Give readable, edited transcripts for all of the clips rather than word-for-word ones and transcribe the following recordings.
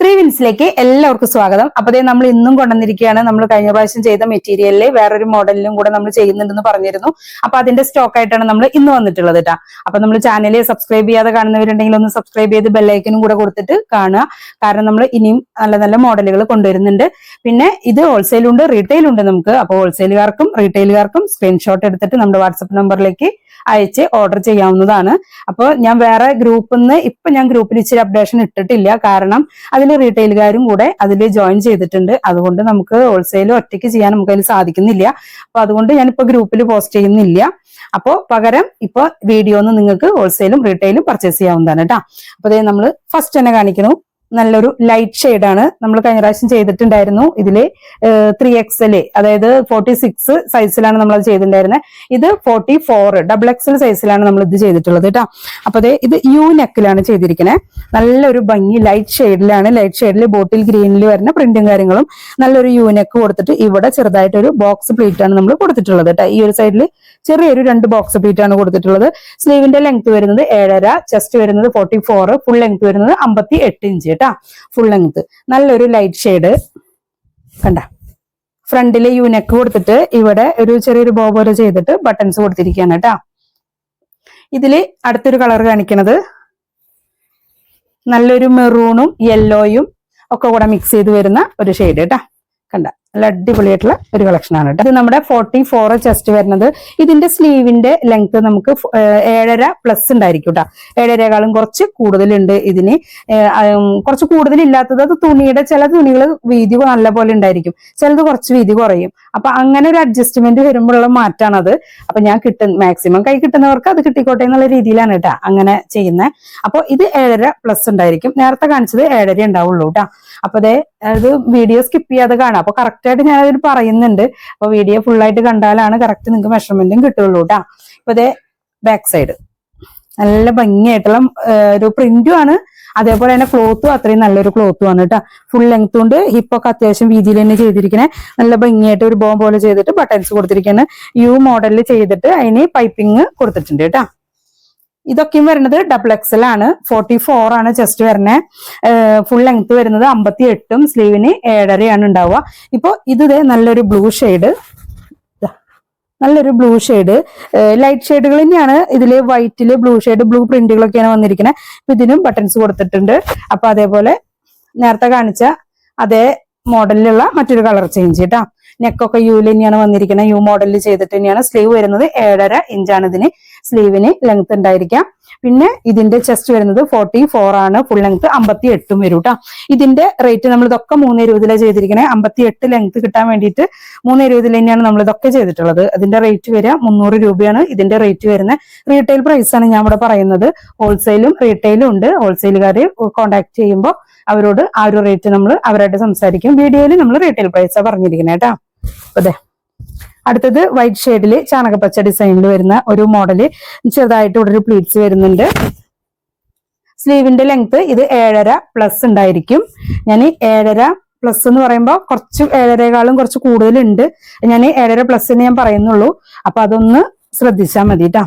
3 വിൻസിലേക്ക് എല്ലാവർക്കും സ്വാഗതം. അപ്പൊ നമ്മൾ ഇന്നും കൊണ്ടുവന്നിരിക്കുകയാണ്. നമ്മൾ കഴിഞ്ഞ പ്രാവശ്യം ചെയ്ത മെറ്റീരിയലിൽ വേറൊരു മോഡലിലും കൂടെ നമ്മൾ ചെയ്യുന്നുണ്ടെന്ന് പറഞ്ഞിരുന്നു. അപ്പൊ അതിന്റെ സ്റ്റോക്ക് ആയിട്ടാണ് നമ്മൾ ഇന്ന് വന്നിട്ടുള്ളത് കേട്ടോ. അപ്പൊ നമ്മൾ ചാനൽ സബ്സ്ക്രൈബ് ചെയ്യാതെ കാണുന്നവരുണ്ടെങ്കിൽ ഒന്ന് സബ്സ്ക്രൈബ് ചെയ്ത് ബെല്ലൈക്കനും കൂടെ കൊടുത്തിട്ട് കാണുക. കാരണം നമ്മൾ ഇനിയും നല്ല നല്ല മോഡലുകൾ കൊണ്ടുവരുന്നുണ്ട്. പിന്നെ ഇത് ഹോൾസെയിൽ ഉണ്ട്, റീറ്റെയിൽ ഉണ്ട് നമുക്ക്. അപ്പോൾ ഹോൾസെയിലുകാർക്കും റീറ്റെയിലുകാർക്കും സ്ക്രീൻഷോട്ട് എടുത്തിട്ട് നമ്മുടെ വാട്സപ്പ് നമ്പറിലേക്ക് അയച്ച് ഓർഡർ ചെയ്യാവുന്നതാണ്. അപ്പോൾ ഞാൻ വേറെ ഗ്രൂപ്പിൽ നിന്ന് ഞാൻ ഗ്രൂപ്പിൽ ഇച്ചിരി അപ്ഡേഷൻ ഇട്ടിട്ടില്ല. കാരണം അതിൽ റീറ്റെയിലുകാരും കൂടെ അതിൽ ജോയിൻ ചെയ്തിട്ടുണ്ട്. അതുകൊണ്ട് നമുക്ക് ഹോൾസെയിൽ ഒറ്റയ്ക്ക് ചെയ്യാൻ നമുക്ക് അതിൽ സാധിക്കുന്നില്ല. അപ്പൊ അതുകൊണ്ട് ഞാനിപ്പോ ഗ്രൂപ്പിൽ പോസ്റ്റ് ചെയ്യുന്നില്ല. അപ്പോൾ പകരം ഇപ്പൊ വീഡിയോന്ന് നിങ്ങൾക്ക് ഹോൾസെയിലും റീറ്റെയിലും പർച്ചേസ് ചെയ്യാവുന്നതാണ് കേട്ടോ. അപ്പൊ നമ്മൾ ഫസ്റ്റ് തന്നെ കാണിക്കുന്നു. നല്ലൊരു ലൈറ്റ് ഷെയ്ഡാണ്. നമ്മൾ കഴിഞ്ഞ പ്രാവശ്യം ചെയ്തിട്ടുണ്ടായിരുന്നു. ഇതില് 3XL, അതായത് 46 സൈസിലാണ് നമ്മൾ അത് ചെയ്തിട്ടുണ്ടായിരുന്നത്. ഇത് 44 XXL സൈസിലാണ് നമ്മൾ ഇത് ചെയ്തിട്ടുള്ളത് കേട്ടോ. അപ്പൊ ഇത് യു നെക്കിലാണ് ചെയ്തിരിക്കുന്നത്. നല്ലൊരു ഭംഗി ലൈറ്റ് ഷെയ്ഡിലാണ്. ലൈറ്റ് ഷെയ്ഡിൽ ബോട്ടിൽ ഗ്രീനിൽ വരുന്ന പ്രിന്റും കാര്യങ്ങളും. നല്ലൊരു യു നെക്ക് കൊടുത്തിട്ട് ഇവിടെ ചെറുതായിട്ടൊരു ബോക്സ് പ്ലീറ്റ് ആണ് നമ്മൾ കൊടുത്തിട്ടുള്ളത് കേട്ടോ. ഈ ഒരു സൈഡിൽ ചെറിയൊരു 2 ബോക്സ് പ്ലീറ്റ് ആണ് കൊടുത്തിട്ടുള്ളത്. സ്ലീവിന്റെ ലെങ്ത് വരുന്നത് 7.5, ചെസ്റ്റ് വരുന്നത് 44, ഫുൾ ലെങ്ത് വരുന്നത് 58 ഇഞ്ച് കേട്ടോ. ഫുൾ ലെങ്ത് നല്ലൊരു ലൈറ്റ് ഷെയ്ഡ് കണ്ട. ഫ്രണ്ടില് യൂനെക്ക് കൊടുത്തിട്ട് ഇവിടെ ഒരു ചെറിയൊരു ബോ പോലെ ചെയ്തിട്ട് ബട്ടൺസ് കൊടുത്തിരിക്കുകയാണ് കേട്ടോ. ഇതില് അടുത്തൊരു കളർ കാണിക്കണത് നല്ലൊരു മെറൂണും യെല്ലോയും ഒക്കെ കൂടെ മിക്സ് ചെയ്ത് വരുന്ന ഒരു ഷെയ്ഡ് കേട്ടോ. കണ്ട, നല്ല അടിപൊളിയായിട്ടുള്ള ഒരു കളക്ഷൻ ആണ് കേട്ടോ. ഇത് നമ്മുടെ 44 ചെസ്റ്റ് വരുന്നത്. ഇതിന്റെ സ്ലീവിന്റെ ലെങ്ത് നമുക്ക് 7.5+ ഉണ്ടായിരിക്കും കേട്ടോ. 7.5ക്കാളും കുറച്ച് കൂടുതലുണ്ട് ഇതിന്. കുറച്ച് കൂടുതലില്ലാത്തത് അത് തുണിയുടെ ചില തുണികൾ വീതി നല്ല പോലെ ഉണ്ടായിരിക്കും, ചിലത് കുറച്ച് വീതി കുറയും. അപ്പൊ അങ്ങനെ ഒരു അഡ്ജസ്റ്റ്മെന്റ് വരുമ്പോഴുള്ള മാറ്റാണത്. അപ്പൊ ഞാൻ മാക്സിമം കൈ കിട്ടുന്നവർക്ക് അത് കിട്ടിക്കോട്ടെ എന്നുള്ള രീതിയിലാണ് കേട്ടോ അങ്ങനെ ചെയ്യുന്നത്. അപ്പൊ ഇത് 7.5+ ഉണ്ടായിരിക്കും. നേരത്തെ കാണിച്ചത് 7.5 ഉണ്ടാവുള്ളൂ കേട്ടോ. അപ്പൊ അത് വീഡിയോ സ്കിപ്പ് ചെയ്യാതെ കാണാം. അപ്പൊ കറക്റ്റ് ആയിട്ട് ഞാൻ അതിൽ പറയുന്നുണ്ട്. അപ്പൊ വീഡിയോ ഫുൾ ആയിട്ട് കണ്ടാലാണ് കറക്റ്റ് നിങ്ങൾക്ക് മെഷർമെന്റും കിട്ടുള്ളൂ കേട്ടോ. അപ്പൊ ബാക്ക് സൈഡ് നല്ല ഭംഗിയായിട്ടുള്ള ഒരു പ്രിന്റും ആണ്. അതേപോലെ തന്നെ ക്ലോത്തും അത്രയും നല്ലൊരു ക്ലോത്തും ആണ് കേട്ടോ. ഫുൾ ലെങ്ത് കൊണ്ട് ഹിപ്പൊക്കെ അത്യാവശ്യം വീതിയിൽ തന്നെ ചെയ്തിരിക്കണേ. നല്ല ഭംഗിയായിട്ട് ഒരു ബോം പോലെ ചെയ്തിട്ട് ബട്ടൺസ് കൊടുത്തിരിക്കുകയാണ്. യു മോഡലിൽ ചെയ്തിട്ട് അതിന് പൈപ്പിംഗ് കൊടുത്തിട്ടുണ്ട് കേട്ടോ. ഇതൊക്കെയും വരുന്നത് XXL ആണ്. 44 ആണ് ചെസ്റ്റ് വരുന്നത്. ഫുൾ ലെങ്ത് വരുന്നത് 58ഉം സ്ലീവിന് 7.5 ഉണ്ടാവുക. ഇപ്പൊ ഇത് നല്ലൊരു ബ്ലൂ ഷെയ്ഡ്, നല്ലൊരു ബ്ലൂ ഷെയ്ഡ്. ലൈറ്റ് ഷെയ്ഡുകൾ തന്നെയാണ് ഇതില്. വൈറ്റില് ബ്ലൂ ഷെയ്ഡ്, ബ്ലൂ പ്രിന്റുകളൊക്കെയാണ് വന്നിരിക്കുന്നത്. അപ്പൊ ഇതിനും ബട്ടൺസ് കൊടുത്തിട്ടുണ്ട്. അപ്പൊ അതേപോലെ നേരത്തെ കാണിച്ച അതേ മോഡലിലുള്ള മറ്റൊരു കളർ ചേഞ്ച് കേട്ടോ. നെക്കൊക്കെ യുവിൽ തന്നെയാണ് വന്നിരിക്കുന്നത്. യു മോഡലിൽ ചെയ്തിട്ട് തന്നെയാണ്. സ്ലീവ് വരുന്നത് 7.5 ഇഞ്ചാണ് ഇതിന് സ്ലീവിന് ലെങ്ത് ഉണ്ടായിരിക്കാം. പിന്നെ ഇതിന്റെ ചെസ്റ്റ് വരുന്നത് 44 ആണ്. ഫുൾ ലെങ്ത് 58ഉം വരും കേട്ടോ. ഇതിന്റെ റേറ്റ് നമ്മൾ ഇതൊക്കെ 320 ചെയ്തിരിക്കണേ. 58 ലെങ്ത് കിട്ടാൻ വേണ്ടിയിട്ട് 320 തന്നെയാണ് നമ്മൾ ഇതൊക്കെ ചെയ്തിട്ടുള്ളത്. അതിന്റെ റേറ്റ് വരിക 300 രൂപയാണ് ഇതിന്റെ റേറ്റ് വരുന്നത്. റീറ്റെയിൽ പ്രൈസ് ആണ് ഞാൻ ഇവിടെ പറയുന്നത്. ഹോൾസെയിലും റീറ്റെയിലും ഉണ്ട്. ഹോൾസെയിലുകാരെ കോൺടാക്ട് ചെയ്യുമ്പോൾ അവരോട് ആ ഒരു റേറ്റ് നമ്മൾ അവരായിട്ട് സംസാരിക്കും. വീഡിയോയിൽ നമ്മൾ റീറ്റെയിൽ പ്രൈസാണ് പറഞ്ഞിരിക്കുന്നത് കേട്ടോ. അതെ, അടുത്തത് വൈറ്റ് ഷെയ്ഡില് ചാണകപ്പച്ച ഡിസൈനിൽ വരുന്ന ഒരു മോഡല്. ചെറുതായിട്ട് ഇവിടെ ഒരു പ്ലീറ്റ്സ് വരുന്നുണ്ട്. സ്ലീവിന്റെ ലെങ്ത് ഇത് 7.5+ ഉണ്ടായിരിക്കും. ഞാൻ 7.5+ എന്ന് പറയുമ്പോൾ കുറച്ച് 7.5ക്കാളും കുറച്ച് കൂടുതലുണ്ട്. ഞാൻ 7.5+ ഞാൻ പറയുന്നുള്ളൂ. അപ്പൊ അതൊന്ന് ശ്രദ്ധിച്ചാൽ മതി കേട്ടോ.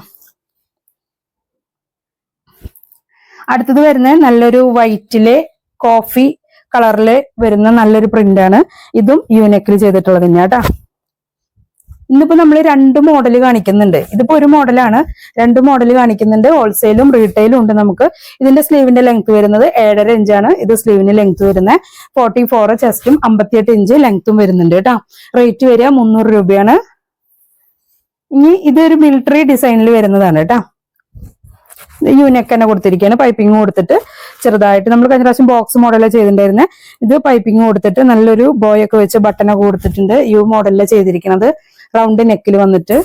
അടുത്തത് വരുന്നത് നല്ലൊരു വൈറ്റില് കോഫി കളറില് വരുന്ന നല്ലൊരു പ്രിന്റ് ആണ്. ഇതും യൂനെക്കിൽ ചെയ്തിട്ടുള്ളത് തന്നെയാ കേട്ടോ. ഇന്നിപ്പോ നമ്മൾ 2 മോഡൽ കാണിക്കുന്നുണ്ട്. ഇതിപ്പോ ഒരു മോഡലാണ്, 2 മോഡൽ കാണിക്കുന്നുണ്ട്. ഹോൾസെയിലും റീറ്റെയിലും ഉണ്ട് നമുക്ക്. ഇതിന്റെ സ്ലീവിന്റെ ലെങ്ത് വരുന്നത് 7.5 ഇഞ്ചാണ്. ഇത് സ്ലീവിന് ലെങ്ത് വരുന്നത് 44 ചെസ്റ്റും 58 ഇഞ്ച് ലെങ്ത്തും വരുന്നുണ്ട് കേട്ടോ. റേറ്റ് വരിക 300 രൂപയാണ്. ഇനി ഇതൊരു മിലിറ്ററി ഡിസൈനിൽ വരുന്നതാണ് കേട്ടോ. യൂനെക്ക് തന്നെ കൊടുത്തിരിക്കുകയാണ്. പൈപ്പിംഗ് കൊടുത്തിട്ട് ചെറുതായിട്ട് നമ്മൾ കഴിഞ്ഞ പ്രാവശ്യം ബോക്സ് മോഡലാണ് ചെയ്തിട്ടുണ്ടായിരുന്നത്. ഇത് പൈപ്പിംഗ് കൊടുത്തിട്ട് നല്ലൊരു ബോയൊക്കെ വെച്ച് ബട്ടനൊക്കെ കൊടുത്തിട്ടുണ്ട്. യു മോഡലിലാണ് ചെയ്തിരിക്കുന്നത്. റൗണ്ട് നെക്കിൽ വന്നിട്ട്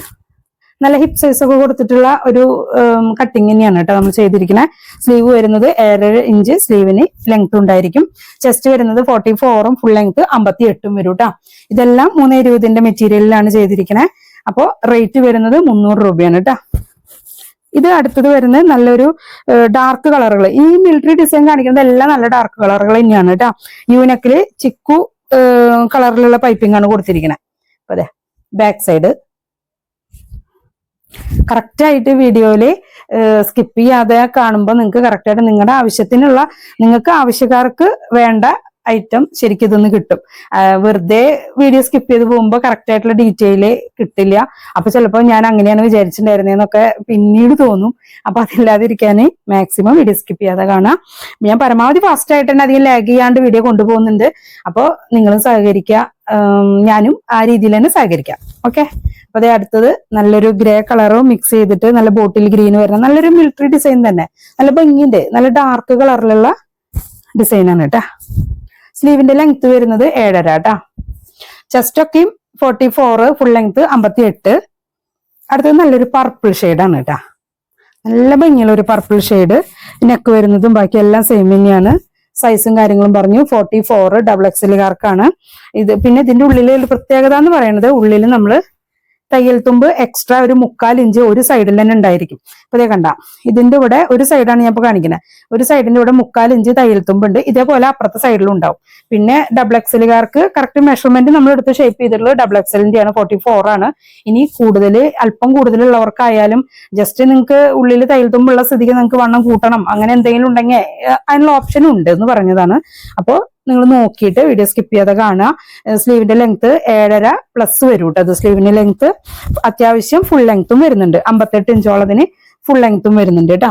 നല്ല ഹിപ്പ് സൈസ് ഒക്കെ കൊടുത്തിട്ടുള്ള ഒരു കട്ടിങ് തന്നെയാണ് കേട്ടോ നമ്മൾ ചെയ്തിരിക്കുന്നത്. സ്ലീവ് വരുന്നത് 7.5 ഇഞ്ച് സ്ലീവിന് ലെങ്ത് ഉണ്ടായിരിക്കും. ചെസ്റ്റ് വരുന്നത് 44ഉം ഫുൾ ലെങ്ത് 58ഉം വരും കേട്ടോ. ഇതെല്ലാം 320ന്റെ മെറ്റീരിയലിലാണ് ചെയ്തിരിക്കുന്നത്. അപ്പോൾ റേറ്റ് വരുന്നത് 300 രൂപയാണ് കേട്ടോ. ഇത് അടുത്തത് വരുന്നത് നല്ലൊരു ഡാർക്ക് കളറുകൾ. ഈ മിലിറ്ററി ഡിസൈൻ കാണിക്കുന്നത് എല്ലാം നല്ല ഡാർക്ക് കളറുകൾ തന്നെയാണ് കേട്ടോ. യൂനെക്കില് ചിക്കു കളറിലുള്ള പൈപ്പിംഗ് ആണ് കൊടുത്തിരിക്കുന്നത്. അതെ, ബാക്ക് സൈഡ് കറക്റ്റ് ആയിട്ട് വീഡിയോയില് സ്കിപ്പ് ചെയ്യാതെ കാണുമ്പോൾ നിങ്ങൾക്ക് കറക്റ്റായിട്ട് നിങ്ങളുടെ ആവശ്യത്തിനുള്ള നിങ്ങൾക്ക് ആവശ്യക്കാർക്ക് വേണ്ട ഐറ്റം ശരിക്കും ഇതൊന്ന് കിട്ടും. വെറുതെ വീഡിയോ സ്കിപ്പ് ചെയ്ത് പോകുമ്പോൾ കറക്റ്റ് ആയിട്ടുള്ള ഡീറ്റെയിൽ കിട്ടില്ല. അപ്പൊ ചിലപ്പോൾ ഞാൻ അങ്ങനെയാണ് വിചാരിച്ചിട്ടുണ്ടായിരുന്നതെന്നൊക്കെ പിന്നീട് തോന്നും. അപ്പൊ അതില്ലാതിരിക്കാൻ മാക്സിമം വീഡിയോ സ്കിപ്പ് ചെയ്യാതെ കാണാം. ഞാൻ പരമാവധി ഫാസ്റ്റ് ആയിട്ട് തന്നെ അധികം ലാഗ് ചെയ്യാണ്ട് വീഡിയോ കൊണ്ടുപോകുന്നുണ്ട്. അപ്പോൾ നിങ്ങളും സഹകരിക്കുക, ഞാനും ആ രീതിയിൽ തന്നെ സഹകരിക്കാം. ഓക്കെ. അപ്പൊ അതേ അടുത്തത് നല്ലൊരു ഗ്രേ കളറും മിക്സ് ചെയ്തിട്ട് നല്ല ബോട്ടിൽ ഗ്രീൻ വരുന്ന നല്ലൊരു മിലിറ്ററി ഡിസൈൻ തന്നെ, നല്ല ഭംഗിയുണ്ട്, നല്ല ഡാർക്ക് കളറിലുള്ള ഡിസൈനാണ് കേട്ടാ. സ്ലീവിന്റെ ലെങ്ത് വരുന്നത് 7.5 കേട്ടാ. ചെസ്റ്റ് ഒക്കെ 44, ഫുൾ ലെങ്ത് 58. അടുത്തത് നല്ലൊരു പർപ്പിൾ ഷെയ്ഡാണ് കേട്ടാ. നല്ല ഭംഗിയുള്ള ഒരു പർപ്പിൾ ഷെയ്ഡ്. നെക്ക് വരുന്നതും ബാക്കി എല്ലാം സെയിം തന്നെയാണ്. സൈസും കാര്യങ്ങളും പറഞ്ഞു. 44 XXLകാർക്കാണ് ഇത്. പിന്നെ ഇതിന്റെ ഉള്ളിൽ ഒരു പ്രത്യേകത എന്ന് പറയുന്നത്, ഉള്ളിൽ നമ്മള് തയ്യൽ തുമ്പ് എക്സ്ട്രാ ഒരു 1/4 ഇഞ്ച് ഒരു സൈഡിൽ തന്നെ ഉണ്ടായിരിക്കും. ഇപ്പൊ ഇതേ കണ്ട, ഇതിന്റെ ഇവിടെ ഒരു സൈഡാണ് ഞാൻ ഇപ്പൊ കാണിക്കുന്നത്. ഒരു സൈഡിന്റെ ഇവിടെ 1/4 ഇഞ്ച് തയ്യൽ തുമ്പുണ്ട്. ഇതേപോലെ അപ്പുറത്തെ സൈഡിലും ഉണ്ടാവും. പിന്നെ XXLകാർക്ക് കറക്റ്റ് മെഷർമെന്റ് നമ്മൾ എടുത്ത് ഷേപ്പ് ചെയ്തിട്ടുള്ളത് XXLന്റെ ആണ്, 44 ആണ്. ഇനി കൂടുതൽ അല്പം കൂടുതലുള്ളവർക്കായാലും ജസ്റ്റ് നിങ്ങൾക്ക് ഉള്ളിൽ തയ്യൽ തുമ്പുള്ള സ്ഥിതിക്ക് നിങ്ങൾക്ക് വണ്ണം കൂട്ടണം അങ്ങനെ എന്തെങ്കിലും ഉണ്ടെങ്കിൽ അതിനുള്ള ഓപ്ഷനും ഉണ്ട് എന്ന് പറഞ്ഞതാണ്. അപ്പോൾ നിങ്ങൾ നോക്കിയിട്ട് വീഡിയോ സ്കിപ്പ് ചെയ്യാതെ കാണുക. സ്ലീവിന്റെ ലെങ്ത് 7.5 പ്ലസ് വരും കേട്ടോ. അത് സ്ലീവിന്റെ ലെങ്ത് അത്യാവശ്യം ഫുൾ ലെങ്ത്തും വരുന്നുണ്ട്. 58 ഇഞ്ചോളതിന് ഫുൾ ലെങ്ത്തും വരുന്നുണ്ട് കേട്ടോ.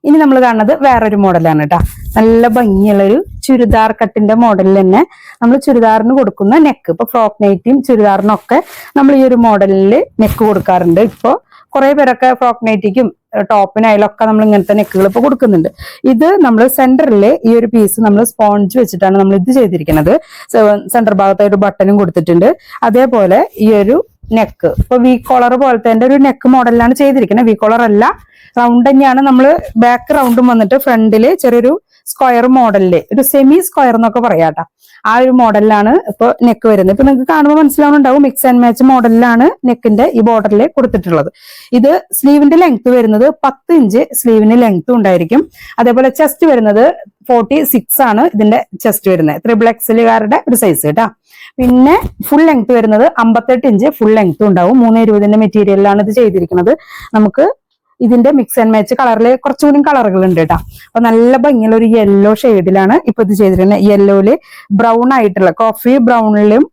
ഇനി നമ്മൾ കാണുന്നത് വേറൊരു മോഡലാണ് കേട്ടോ. നല്ല ഭംഗിയുള്ളൊരു ചുരിദാർ കട്ടിന്റെ മോഡലിൽ തന്നെ നമ്മൾ ചുരിദാറിന് കൊടുക്കുന്ന നെക്ക്, ഇപ്പൊ ഫ്രോക്ക് നൈറ്റിയും ചുരിദാറിനൊക്കെ നമ്മൾ ഈ ഒരു മോഡലിൽ നെക്ക് കൊടുക്കാറുണ്ട്. ഇപ്പൊ കുറെ പേരൊക്കെ ഫ്രോക്ക് നൈറ്റിക്കും ടോപ്പിനായാലൊക്കെ നമ്മൾ ഇങ്ങനത്തെ നെക്കുകൾ ഇപ്പൊ കൊടുക്കുന്നുണ്ട്. ഇത് നമ്മൾ സെന്ററിൽ ഈ ഒരു പീസ് നമ്മൾ സ്പോഞ്ച് വെച്ചിട്ടാണ് നമ്മൾ ഇത് ചെയ്തിരിക്കുന്നത്. സെന്റർ ഭാഗത്തായിട്ട് ഒരു ബട്ടണും കൊടുത്തിട്ടുണ്ട്. അതേപോലെ ഈ ഒരു നെക്ക് ഇപ്പൊ വി കോളർ പോലത്തെ ഒരു നെക്ക് മോഡലിലാണ് ചെയ്തിരിക്കുന്നത്. വി കോളർ അല്ല, റൗണ്ട് തന്നെയാണ്. നമ്മൾ ബാക്ക് റൗണ്ടും വന്നിട്ട് ഫ്രണ്ടില് ചെറിയൊരു സ്ക്വയർ മോഡലില്, ഒരു സെമി സ്ക്വയർ എന്നൊക്കെ പറയാട്ടോ, ആ ഒരു മോഡലിലാണ് ഇപ്പൊ നെക്ക് വരുന്നത്. ഇപ്പൊ നിങ്ങൾക്ക് കാണുമ്പോൾ മനസ്സിലാവുന്നുണ്ടാവും, മിക്സ് ആൻഡ് മാച്ച് മോഡലിലാണ് നെക്കിന്റെ ഈ ബോർഡറിൽ കൊടുത്തിട്ടുള്ളത്. ഇത് സ്ലീവിന്റെ ലെങ്ത് വരുന്നത് 10 ഇഞ്ച് സ്ലീവിന് ലെങ്ത്തും ഉണ്ടായിരിക്കും. അതേപോലെ ചെസ്റ്റ് വരുന്നത് 46 ആണ് ഇതിന്റെ ചെസ്റ്റ് വരുന്നത്. XXLകാരുടെ ഒരു സൈസ് കേട്ടാ. പിന്നെ ഫുൾ ലെങ്ത് വരുന്നത് 58 ഇഞ്ച് ഫുൾ ലെങ്ത്തും ഉണ്ടാവും. 320 മെറ്റീരിയലിലാണ് ഇത് ചെയ്തിരിക്കുന്നത്. നമുക്ക് ഇതിന്റെ മിക്സ് ആൻഡ് മാച്ച് കളറിൽ കുറച്ചുകൂടി കളറുകൾ ഉണ്ട് കേട്ടോ. അപ്പൊ നല്ല ഭംഗിയുള്ള ഒരു യെല്ലോ ഷെയ്ഡിലാണ് ഇപ്പൊ ഇത് ചെയ്തിരിക്കുന്നത്. യെല്ലോയില് ബ്രൗൺ ആയിട്ടുള്ള കോഫി ബ്രൗണിലും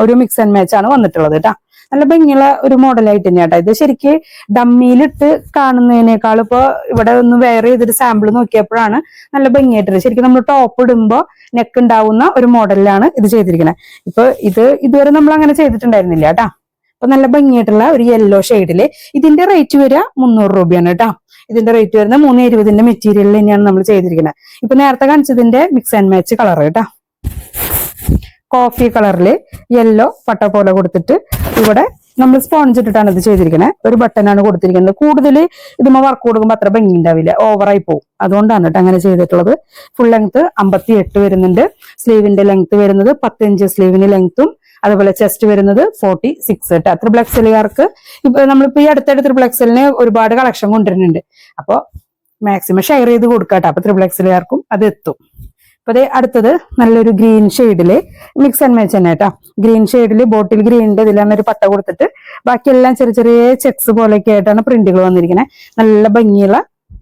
ഒരു മിക്സ് ആൻഡ് മാച്ച് ആണ് വന്നിട്ടുള്ളത് കേട്ടോ. നല്ല ഭംഗിയുള്ള ഒരു മോഡലായിട്ട് തന്നെയാ കേട്ടോ. ഇത് ശരിക്ക് ഡമ്മിയിലിട്ട് കാണുന്നതിനേക്കാൾ ഇപ്പൊ ഇവിടെ ഒന്ന് വെയർ ചെയ്തിട്ട് സാമ്പിൾ നോക്കിയപ്പോഴാണ് നല്ല ഭംഗിയായിട്ടത്. ശരിക്കും നമ്മൾ ടോപ്പ് ഇടുമ്പോൾ നെക്ക് ഉണ്ടാവുന്ന ഒരു മോഡലിലാണ് ഇത് ചെയ്തിരിക്കുന്നത്. ഇപ്പൊ ഇത് ഇതുവരെ നമ്മൾ അങ്ങനെ ചെയ്തിട്ടുണ്ടായിരുന്നില്ല കേട്ടാ. അപ്പൊ നല്ല ഭംഗിയായിട്ടുള്ള ഒരു യെല്ലോ ഷെയ്ഡില്. ഇതിന്റെ റേറ്റ് വരിക 300 രൂപയാണ് കേട്ടോ. ഇതിന്റെ റേറ്റ് വരുന്നത് 320 മെറ്റീരിയലിൽ തന്നെയാണ് നമ്മൾ ചെയ്തിരിക്കുന്നത്. ഇപ്പൊ നേരത്തെ കാണിച്ചതിന്റെ മിക്സ് ആൻഡ് മാച്ച് കളർ കേട്ടോ. കോഫി കളറില് യെല്ലോ പട്ട പോലെ കൊടുത്തിട്ട് ഇവിടെ നമ്മൾ സ്പോഞ്ച് ഇട്ടിട്ടാണ് ഇത് ചെയ്തിരിക്കുന്നത്. ഒരു ബട്ടനാണ് കൊടുത്തിരിക്കുന്നത്. കൂടുതൽ ഇതുമ്മ വർക്ക് കൊടുക്കുമ്പോൾ അത്ര ഭംഗി ഉണ്ടാവില്ല, ഓവറായി പോകും. അതുകൊണ്ടാണ് കേട്ടോ അങ്ങനെ ചെയ്തിട്ടുള്ളത്. ഫുൾ ലെങ്ത് 58 വരുന്നുണ്ട്. സ്ലീവിന്റെ ലെങ്ത് വരുന്നത് 10 ഇഞ്ച് സ്ലീവിന് ലെങ്ത്തും, അതുപോലെ ചെസ്റ്റ് വരുന്നത് 46 കേട്ടോ. XXLകാർക്ക് ഇപ്പൊ നമ്മളിപ്പോ ഈ അടുത്തായിട്ട് XXLന് ഒരുപാട് കളക്ഷൻ കൊണ്ടുവരുന്നുണ്ട്. അപ്പൊ മാക്സിമം ഷെയർ ചെയ്ത് കൊടുക്കാട്ടോ. അപ്പൊ XXLകാർക്കും അത് എത്തും. അപ്പൊ അതേ അടുത്തത് നല്ലൊരു ഗ്രീൻ ഷെയ്ഡില് മിക്സ് ആൻഡ് മാച്ച് തന്നെ കേട്ടോ. ഗ്രീൻ ഷെയ്ഡില് ബോട്ടിൽ ഗ്രീനിന്റെ ഇതിലാണ് ഒരു പട്ട കൊടുത്തിട്ട് ബാക്കിയെല്ലാം ചെറിയ ചെറിയ ചെക്സ് പോലെയൊക്കെ ആയിട്ടാണ് പ്രിന്റുകൾ വന്നിരിക്കുന്നത്. നല്ല ഭംഗിയുള്ള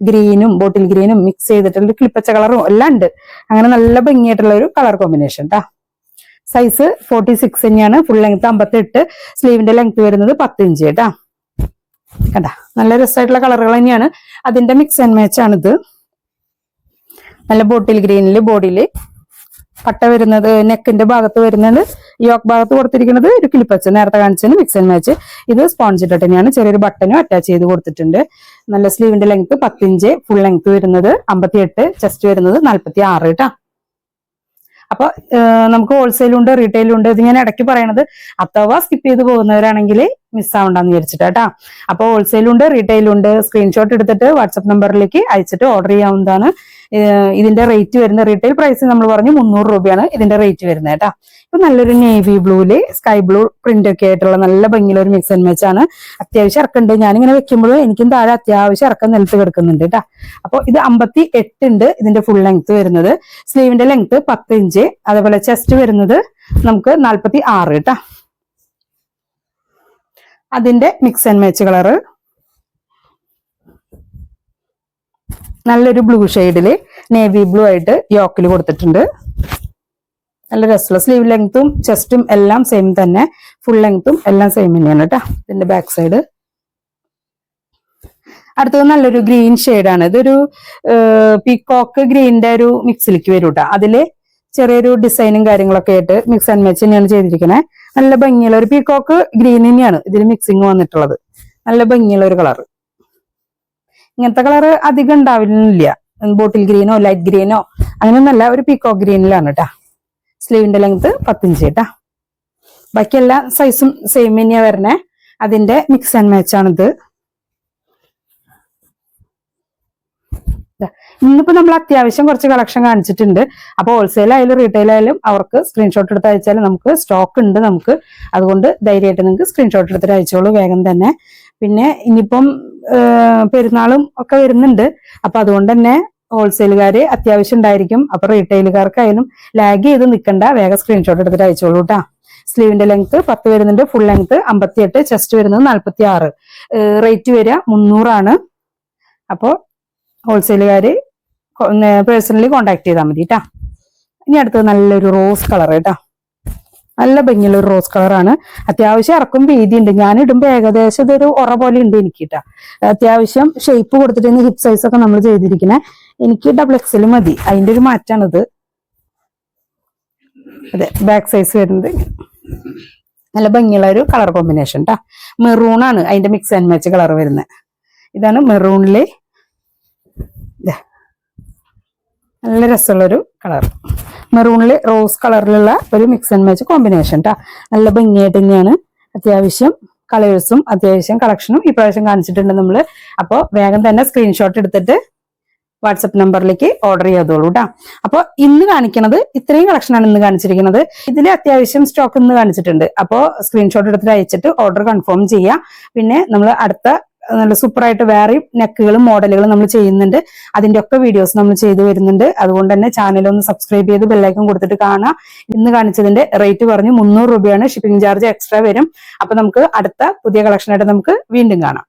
ഗ്രീനും ബോട്ടിൽ ഗ്രീനും മിക്സ് ചെയ്തിട്ടുള്ള ക്ലിപ്പച്ച കളറും എല്ലാം ഉണ്ട്. അങ്ങനെ നല്ല ഭംഗിയായിട്ടുള്ള ഒരു കളർ കോമ്പിനേഷൻ കേട്ടോ. സൈസ് 46 തന്നെയാണ്. Full length 58. സ്ലീവിന്റെ ലെങ്ത് വരുന്നത് 10 ഇഞ്ച് കേട്ടാ. കണ്ടാ നല്ല രസമായിട്ടുള്ള കളറുകൾ തന്നെയാണ്. അതിന്റെ മിക്സ് ആൻഡ് മാച്ച് ആണിത്. നല്ല ബോട്ടിൽ ഗ്രീനില് ബോഡിയില് പട്ട വരുന്നത് നെക്കിന്റെ ഭാഗത്ത് വരുന്നത്, യോക്ക് ഭാഗത്ത് കൊടുത്തിരിക്കുന്നത് ഒരു കിളിപ്പച്ച നേരത്തെ കാണിച്ചതിന് മിക്സ് ആൻഡ് മാച്ച്. ഇത് സ്പോഞ്ച് ഇട്ടിട്ട് തന്നെയാണ്. ചെറിയൊരു ബട്ടനും അറ്റാച്ച് ചെയ്ത് കൊടുത്തിട്ടുണ്ട്. നല്ല സ്ലീവിന്റെ ലെങ്ത് 10 ഇഞ്ച്, ഫുൾ ലെങ്ത് വരുന്നത് 58, ചെസ്റ്റ് വരുന്നത് 46 കേട്ടാ. അപ്പൊ നമുക്ക് ഹോൾസെയിലും ഉണ്ട് റീറ്റെയിലും ഉണ്ട്. ഇത് ഞാൻ ഇടയ്ക്ക് പറയണത് അഥവാ സ്കിപ്പ് ചെയ്ത് പോകുന്നവരാണെങ്കിൽ മിസ്സാവണ്ടെന്ന് വിചാരിച്ചിട്ടാ കേട്ടാ. അപ്പൊ ഹോൾസെയിലും ഉണ്ട് റീറ്റെയിലും ഉണ്ട്. സ്ക്രീൻഷോട്ട് എടുത്തിട്ട് വാട്സപ്പ് നമ്പറിലേക്ക് അയച്ചിട്ട് ഓർഡർ ചെയ്യാവുന്നതാണ്. ഇതിന്റെ റേറ്റ് വരുന്ന റീറ്റെയിൽ പ്രൈസ് നമ്മൾ പറഞ്ഞു 300 രൂപയാണ് ഇതിന്റെ റേറ്റ് വരുന്നത് കേട്ടാ. ഇപ്പൊ നല്ലൊരു നേവി ബ്ലൂല് സ്കൈ ബ്ലൂ പ്രിന്റ് ഒക്കെ ആയിട്ടുള്ള നല്ല ഭംഗിയുള്ള ഒരു മിക്സ് ആൻഡ് മാച്ച് ആണ്. അത്യാവശ്യം ഇറക്കുന്നുണ്ട്. ഞാനിങ്ങനെ വെക്കുമ്പോഴും എനിക്കും താഴെ അത്യാവശ്യം ഇറക്കം നിലത്ത് കിടക്കുന്നുണ്ട് കേട്ടാ. അപ്പൊ ഇത് 58 ഉണ്ട് ഇതിന്റെ ഫുൾ ലെങ്ത് വരുന്നത്. സ്ലീവിന്റെ ലെങ്ത് 10 ഇഞ്ച്. അതേപോലെ ചെസ്റ്റ് വരുന്നത് നമുക്ക് 46 കേട്ടാ. അതിന്റെ മിക്സ് ആൻഡ് മാച്ച് കളറ് നല്ലൊരു ബ്ലൂ ഷെയ്ഡില് നേവി ബ്ലൂ ആയിട്ട് യോക്കിൽ കൊടുത്തിട്ടുണ്ട്. നല്ല രസമുള്ള സ്ലീവ് ലെങ്ത്തും ചെസ്റ്റും എല്ലാം സെയിം തന്നെ, ഫുൾ ലെങ്ത്തും എല്ലാം സെയിം തന്നെയാണ് കേട്ടോ. ഇതിന്റെ ബാക്ക് സൈഡ്. അടുത്തത് നല്ലൊരു ഗ്രീൻ ഷെയ്ഡാണ്. ഇതൊരു പീകോക്ക് ഗ്രീനിന്റെ ഒരു മിക്സിലേക്ക് വരും കേട്ടോ. അതില് ചെറിയൊരു ഡിസൈനും കാര്യങ്ങളൊക്കെ ആയിട്ട് മിക്സ് ആൻഡ് മാച്ച് തന്നെയാണ് ചെയ്തിരിക്കുന്നത്. നല്ല ഭംഗിയുള്ള ഒരു പീകോക്ക് ഗ്രീൻ തന്നെയാണ് ഇതിൽ മിക്സിങ് വന്നിട്ടുള്ളത്. നല്ല ഭംഗിയുള്ള ഒരു കളർ. ഇങ്ങനത്തെ കളർ അധികം ഉണ്ടാവില്ല. ബോട്ടിൽ ഗ്രീനോ ലൈറ്റ് ഗ്രീനോ അങ്ങനെയൊന്നല്ല, ഒരു പീകോക്ക് ഗ്രീനിലാണ് കേട്ടാ. സ്ലീവിന്റെ ലെങ്ത് 10 ഇഞ്ച് കേട്ടാ. ബാക്കി എല്ലാ സൈസും സെയിം തന്നെയാ വരണേ. അതിന്റെ മിക്സ് ആൻഡ് മാച്ച് ആണിത്. ഇന്നിപ്പോ നമ്മൾ അത്യാവശ്യം കുറച്ച് കളക്ഷൻ കാണിച്ചിട്ടുണ്ട്. അപ്പൊ ഹോൾസെയിൽ ആയാലും റീറ്റെയിൽ ആയാലും അവർക്ക് സ്ക്രീൻഷോട്ട് എടുത്ത് അയച്ചാൽ നമുക്ക് സ്റ്റോക്ക് ഉണ്ട് നമുക്ക്. അതുകൊണ്ട് ധൈര്യമായിട്ട് നിങ്ങൾക്ക് സ്ക്രീൻഷോട്ട് എടുത്തിട്ട് അയച്ചോളൂ വേഗം തന്നെ. പിന്നെ ഇനിയിപ്പം പെരുന്നാളും ഒക്കെ വരുന്നുണ്ട്. അപ്പൊ അതുകൊണ്ട് തന്നെ ഹോൾസെയിലുകാര് അത്യാവശ്യം ഉണ്ടായിരിക്കും. അപ്പൊ റീറ്റെയിലുകാർക്കായാലും ലാഗ് ചെയ്ത് നിൽക്കണ്ട, വേഗം സ്ക്രീൻഷോട്ട് എടുത്തിട്ട് അയച്ചോളൂ കേട്ടാ. സ്ലീവിന്റെ ലെങ്ത് 10 വരുന്നുണ്ട്, ഫുൾ ലെങ്ത് 58, ചെസ്റ്റ് വരുന്നത് 46. റേറ്റ് വരിക 300 അപ്പോ ഹോൾസെയിലുകാര് പേഴ്സണലി കോണ്ടാക്ട് ചെയ്താൽ മതി കേട്ടാ. ഇനി അടുത്തത് നല്ലൊരു റോസ് കളർ കേട്ടാ. നല്ല ഭംഗിയുള്ള ഒരു റോസ് കളറാണ്. അത്യാവശ്യം ഇറക്കും വീതി ഉണ്ട്. ഞാൻ ഇടുമ്പോ ഏകദേശം ഇതൊരു ഉറ പോലെ ഉണ്ട് എനിക്ക് കേട്ടാ. അത്യാവശ്യം ഷേപ്പ് കൊടുത്തിട്ട് ഹിപ്പ് സൈസ് ഒക്കെ നമ്മൾ ചെയ്തിരിക്കണേ. എനിക്ക് XXL മതി, അതിന്റെ ഒരു മാറ്റാണിത്. അതെ, ബാക്ക് സൈസ് വരുന്നത് നല്ല ഭംഗിയുള്ള ഒരു കളർ കോമ്പിനേഷൻ ട്ടാ. മെറൂൺ ആണ് അതിന്റെ മിക്സ് ആൻഡ് മാച്ച് കളർ വരുന്നത്. ഇതാണ് മെറൂണില് നല്ല രസമുള്ളൊരു കളർ. മെറൂണില് റോസ് കളറിലുള്ള ഒരു മിക്സ് ആൻഡ് മാച്ച് കോമ്പിനേഷൻ ട്ടാ. നല്ല ഭംഗിയായിട്ട് തന്നെയാണ്. അത്യാവശ്യം കളേഴ്സും അത്യാവശ്യം കളക്ഷനും ഈ പ്രാവശ്യം കാണിച്ചിട്ടുണ്ട് നമ്മള്. അപ്പോൾ വേഗം തന്നെ സ്ക്രീൻഷോട്ട് എടുത്തിട്ട് വാട്സപ്പ് നമ്പറിലേക്ക് ഓർഡർ ചെയ്തോളൂ കേട്ടോ. അപ്പൊ ഇന്ന് കാണിക്കുന്നത് ഇത്രയും കളക്ഷനാണ് ഇന്ന് കാണിച്ചിരിക്കുന്നത്. ഇതിൽ അത്യാവശ്യം സ്റ്റോക്ക് ഇന്ന് കാണിച്ചിട്ടുണ്ട്. അപ്പോൾ സ്ക്രീൻഷോട്ട് എടുത്തിട്ട് അയച്ചിട്ട് ഓർഡർ കൺഫേം ചെയ്യാം. പിന്നെ നമ്മൾ അടുത്ത നല്ല സൂപ്പറായിട്ട് വേറെയും നെക്കുകളും മോഡലുകളും നമ്മൾ ചെയ്യുന്നുണ്ട്. അതിന്റെ ഒക്കെ വീഡിയോസ് നമ്മൾ ചെയ്തു വരുന്നുണ്ട്. അതുകൊണ്ട് തന്നെ ചാനൽ ഒന്ന് സബ്സ്ക്രൈബ് ചെയ്ത് ബെല്ലൈക്കൺ കൊടുത്തിട്ട് കാണാം. ഇന്ന് കാണിച്ചതിന്റെ റേറ്റ് പറഞ്ഞു 300 രൂപയാണ്. ഷിപ്പിംഗ് ചാർജ് എക്സ്ട്രാ വരും. അപ്പൊ നമുക്ക് അടുത്ത പുതിയ കളക്ഷനായിട്ട് നമുക്ക് വീണ്ടും കാണാം.